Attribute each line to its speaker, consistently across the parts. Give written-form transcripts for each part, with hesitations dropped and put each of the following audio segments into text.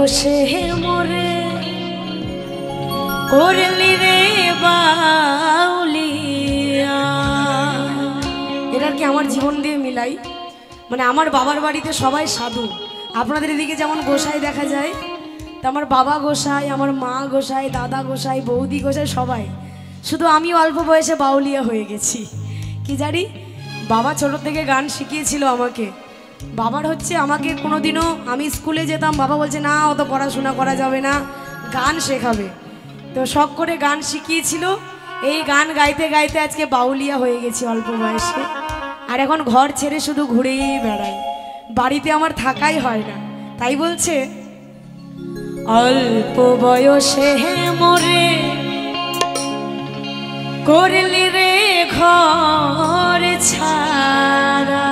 Speaker 1: বয়সে মোরে করলি রে বাউলিয়া। এটার কি আমার জীবন দিয়ে মিলাই। মানে আমার বাবার বাড়িতে সবাই সাধু, আপনাদের এদিকে যেমন গোসাই দেখা যায়, তা আমার বাবা গোসাই, আমার মা গোসাই, দাদা গোসাই, বৌদি গোসাই সবাই। শুধু আমি অল্প বয়সে বাউলিয়া হয়ে গেছি। কি জানি বাবা ছোট থেকে গান শিখিয়েছিল আমাকে। বাবার হচ্ছে আমাকে কোনোদিনও, আমি স্কুলে যেতাম, বাবা বলছে না অত পড়াশোনা করা যাবে না, গান শেখাবে। তো শখ করে গান শিখিয়েছিল। এই গান গাইতে গাইতে আজকে বাউলিয়া হয়ে গেছি অল্প বয়সে। আর এখন ঘর ছেড়ে শুধু ঘুরেই বেড়াই, বাড়িতে আমার থাকাই হয় না। তাই বলছে অল্প বয়সে মোরে করলি রে ঘর ছাড়া।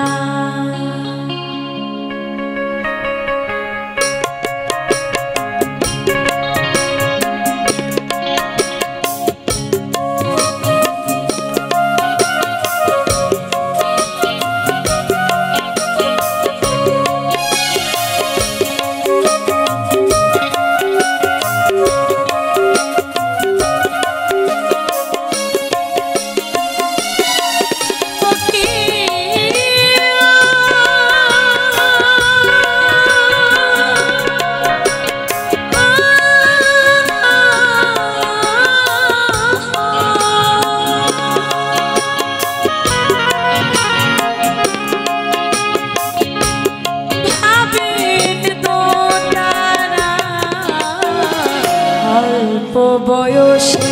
Speaker 1: বয়সে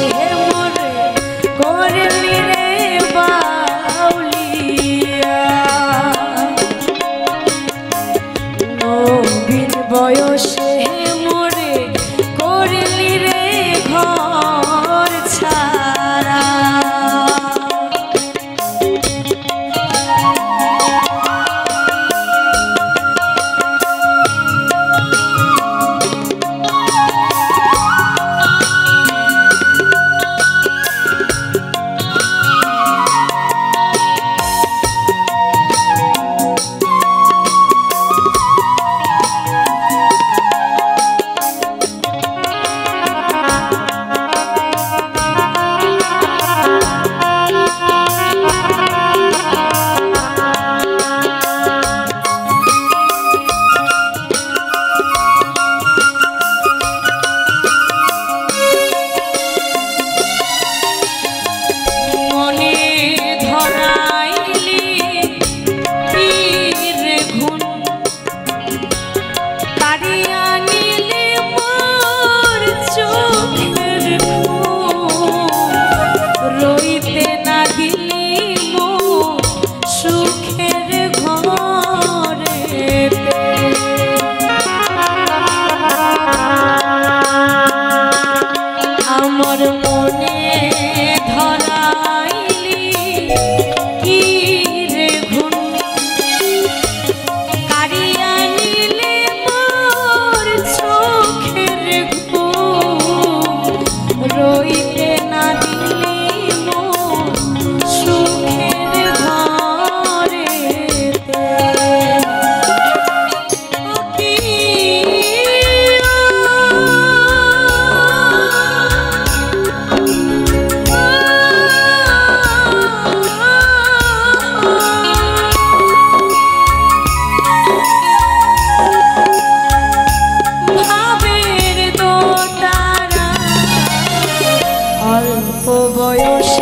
Speaker 1: মোরে করলি রে বাউলিয়া। নবীন বয়সে মোরে করলি রে ঘর ছাড়া। অল্প বয়স